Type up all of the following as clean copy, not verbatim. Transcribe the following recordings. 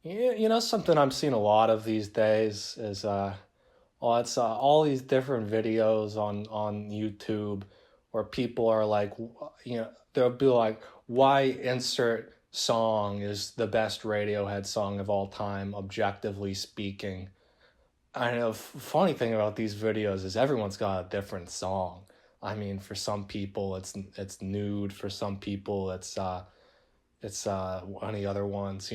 Yeah, something I'm seeing a lot of these days is it's all these different videos on YouTube where people are like, they'll be like, why insert song is the best Radiohead song of all time, objectively speaking. I know. Funny thing about these videos is everyone's got a different song. I mean, for some people it's nude. For some people it's one of the other ones.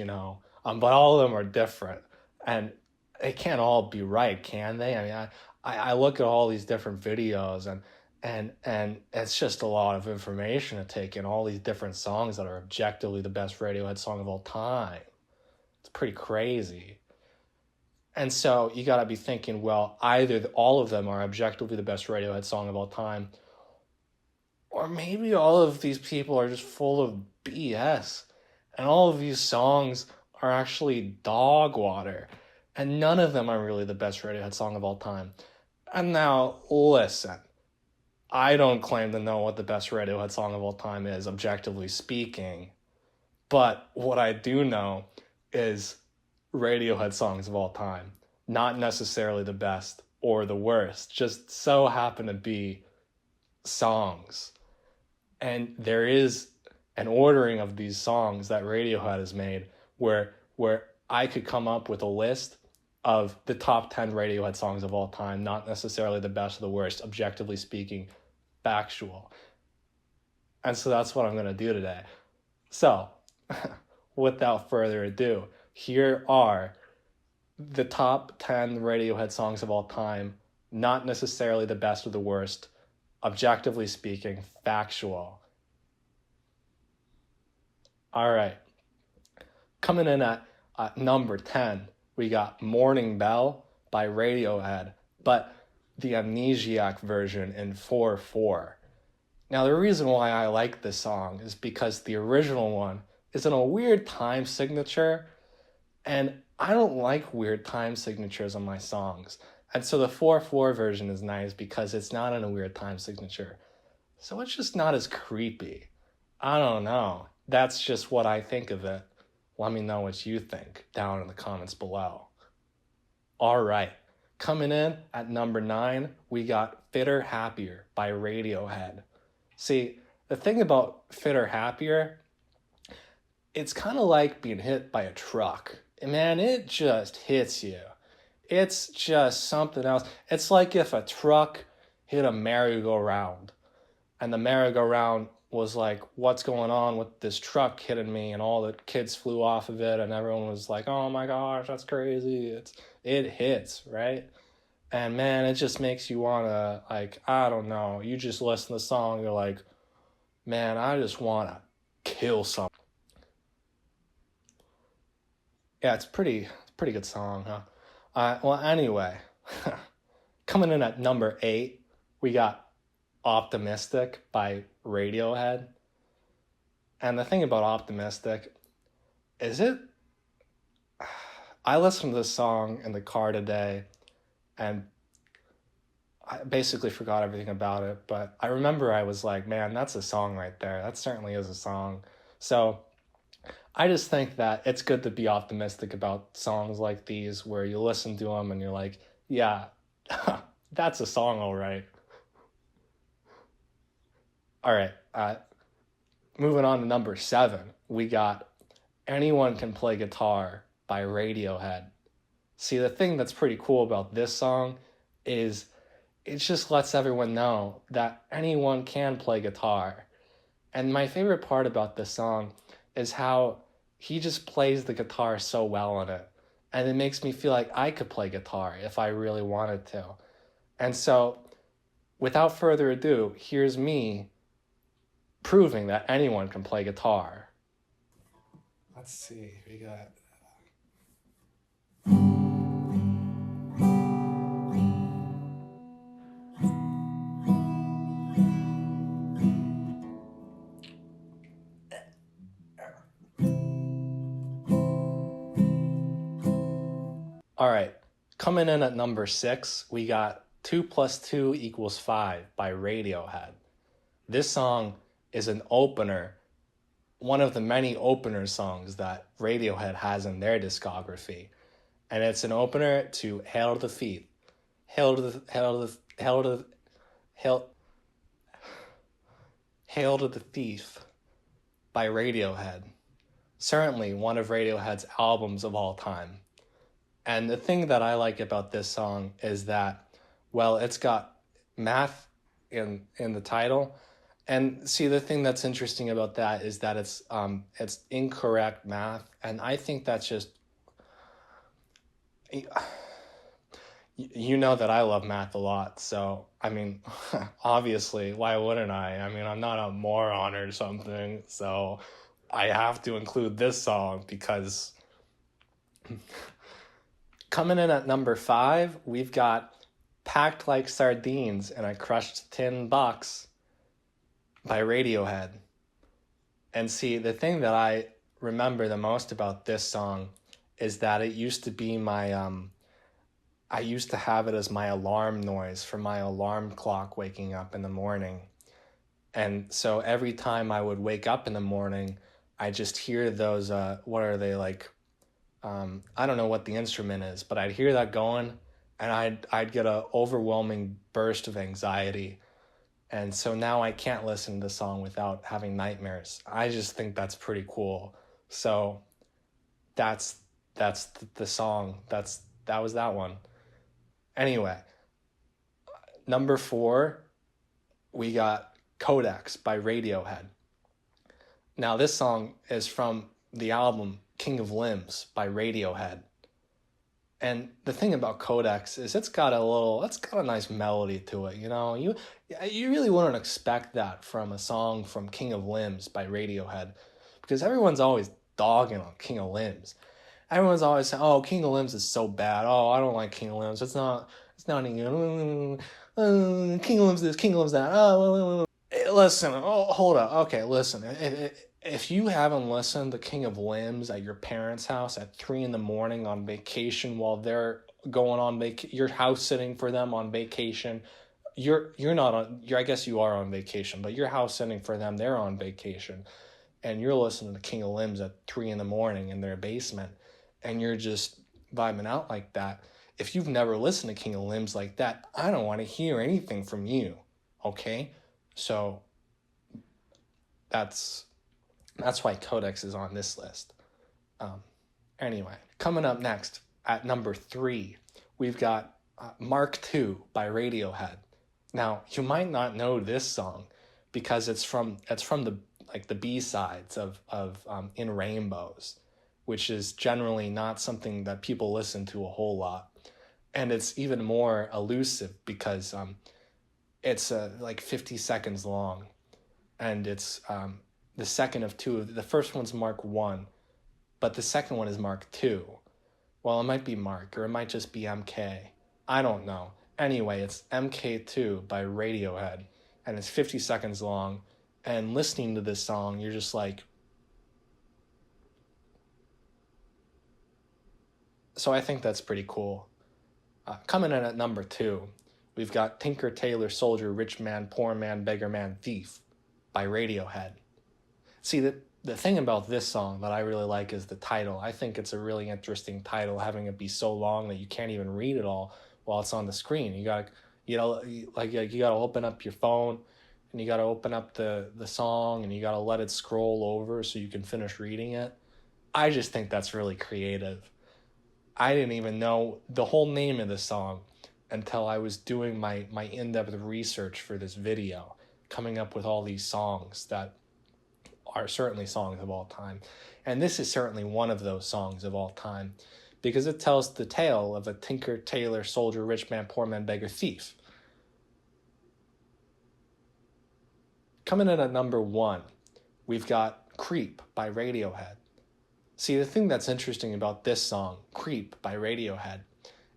But all of them are different, and they can't all be right, can they? I mean, I look at all these different videos, and it's just a lot of information to take in. All these different songs that are objectively the best Radiohead song of all time. It's pretty crazy. And so you got to be thinking, well, either all of them are objectively the best Radiohead song of all time, or maybe all of these people are just full of BS. And all of these songs are actually dog water. And none of them are really the best Radiohead song of all time. And now, listen. I don't claim to know what the best Radiohead song of all time is, objectively speaking. But what I do know is Radiohead songs of all time. Not necessarily the best or the worst. Just so happen to be songs. And there is an ordering of these songs that Radiohead has made where I could come up with a list of the top 10 Radiohead songs of all time, not necessarily the best or the worst, objectively speaking, factual. And so that's what I'm going to do today. So, without further ado, here are the top 10 Radiohead songs of all time, not necessarily the best or the worst, objectively speaking, factual. All right. Coming in at number 10, we got Morning Bell by Radiohead, but the Amnesiac version in 4/4. Now, the reason why I like this song is because the original one is in a weird time signature, and I don't like weird time signatures on my songs. And so the 4/4 version is nice because it's not in a weird time signature. So it's just not as creepy. I don't know. That's just what I think of it. Let me know what you think down in the comments below. All right. Coming in at number 9, we got Fitter Happier by Radiohead. See, the thing about Fitter Happier, it's kind of like being hit by a truck. Man, it just hits you. It's just something else. It's like if a truck hit a merry-go-round, and the merry-go-round was like, what's going on with this truck hitting me? And all the kids flew off of it, and everyone was like, oh my gosh, that's crazy. It hits, right? And man, it just makes you want to, like, I don't know. You just listen to the song, you're like, man, I just want to kill something. Yeah, it's pretty good song, huh? Well, anyway, coming in at number 8, we got Optimistic by Radiohead. And the thing about Optimistic is I listened to this song in the car today, and I basically forgot everything about it, but I remember I was like, man, that's a song right there. That certainly is a song. So I just think that it's good to be optimistic about songs like these where you listen to them and you're like, yeah, that's a song, all right. All right, moving on to number 7, we got Anyone Can Play Guitar by Radiohead. See, the thing that's pretty cool about this song is it just lets everyone know that anyone can play guitar. And my favorite part about this song is how he just plays the guitar so well on it. And it makes me feel like I could play guitar if I really wanted to. And so, without further ado, here's me proving that anyone can play guitar. Let's see, we got... All right, coming in at number 6, we got 2 + 2 = 5 by Radiohead. This song is an opener one of the many opener songs that Radiohead has in their discography. And it's an opener to Hail to the Thief. Hail to the Hail Hail to the Thief by Radiohead. Certainly one of Radiohead's albums of all time. And the thing that I like about this song is that, well, it's got math in the title. And see, the thing that's interesting about that is that it's incorrect math, and I think that's just, you know that I love math a lot, so I mean, obviously, why wouldn't I? I mean, I'm not a moron or something, so I have to include this song because coming in at number 5, we've got Packed Like Sardines in a Crushed Tin Box by Radiohead. And see, the thing that I remember the most about this song is that it used to be my, I used to have it as my alarm noise for my alarm clock waking up in the morning. And so every time I would wake up in the morning, I just hear those, what are they like? I don't know what the instrument is, but I'd hear that going and I'd get an overwhelming burst of anxiety. And so now I can't listen to the song without having nightmares. I just think that's pretty cool. So that's the song. That was that one. Anyway, number 4, we got Codex by Radiohead. Now this song is from the album King of Limbs by Radiohead. And the thing about Codex is it's got a nice melody to it, you know. You really wouldn't expect that from a song from King of Limbs by Radiohead, because everyone's always dogging on King of Limbs. Everyone's always saying, "Oh, King of Limbs is so bad. Oh, I don't like King of Limbs. It's not any good. King of Limbs this, King of Limbs that." Listen, hold up. Okay, listen. If you haven't listened to King of Limbs at your parents' house at 3 a.m. on vacation while they're going on you're house sitting for them on vacation, you're not on. I guess you are on vacation, but you're house sitting for them. They're on vacation, and you're listening to King of Limbs at 3 a.m. in their basement, and you're just vibing out like that. If you've never listened to King of Limbs like that, I don't want to hear anything from you. Okay, so that's why Codex is on this list. Anyway, coming up next at number 3, we've got Mark II by Radiohead. Now, you might not know this song because it's from the B-sides of In Rainbows, which is generally not something that people listen to a whole lot. And it's even more elusive because it's like 50 seconds long, and it's the second of two. The first one's Mark 1, but the second one is Mark 2. Well, it might be Mark, or it might just be MK. I don't know. Anyway, it's MK2 by Radiohead, and it's 50 seconds long, and listening to this song, you're just like... So I think that's pretty cool. Coming in at number 2, we've got Tinker, Tailor, Soldier, Rich Man, Poor Man, Beggar Man, Thief by Radiohead. See, the thing about this song that I really like is the title. I think it's a really interesting title, having it be so long that you can't even read it all while it's on the screen. You gotta open up your phone, and you gotta open up the song, and you gotta let it scroll over so you can finish reading it. I just think that's really creative. I didn't even know the whole name of the song until I was doing my in-depth research for this video, coming up with all these songs that are certainly songs of all time. And this is certainly one of those songs of all time, because it tells the tale of a tinker, tailor, soldier, rich man, poor man, beggar, thief. Coming in at number 1, we've got Creep by Radiohead. See, the thing that's interesting about this song, Creep by Radiohead,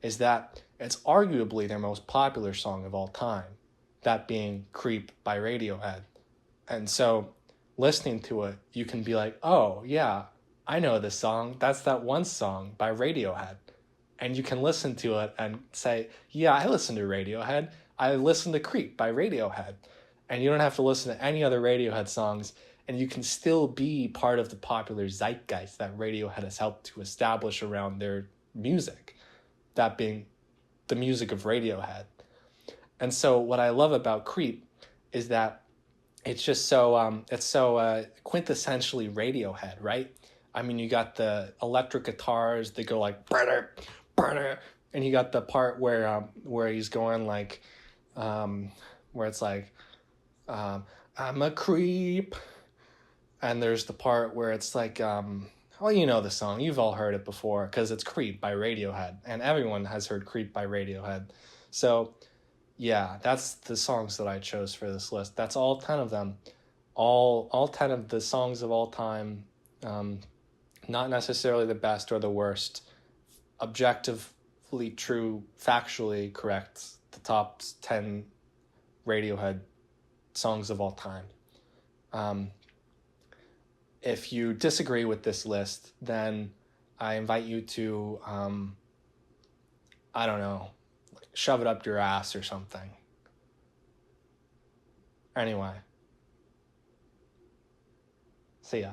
is that it's arguably their most popular song of all time, that being Creep by Radiohead. And so listening to it, you can be like, oh, yeah, I know this song. That's that one song by Radiohead. And you can listen to it and say, yeah, I listen to Radiohead. I listen to Creep by Radiohead. And you don't have to listen to any other Radiohead songs and you can still be part of the popular zeitgeist that Radiohead has helped to establish around their music, that being the music of Radiohead. And so what I love about Creep is that it's just so quintessentially Radiohead, right? I mean, you got the electric guitars that go like burner, burner, and you got the part where he's going like where it's like I'm a creep, and there's the part where it's like well, you know the song, you've all heard it before because it's Creep by Radiohead, and everyone has heard Creep by Radiohead. So yeah, that's the songs that I chose for this list. That's all 10 of them. All 10 of the songs of all time. Not necessarily the best or the worst. Objectively true, factually correct. The top 10 Radiohead songs of all time. If you disagree with this list, then I invite you to, I don't know, shove it up your ass or something. Anyway, see ya.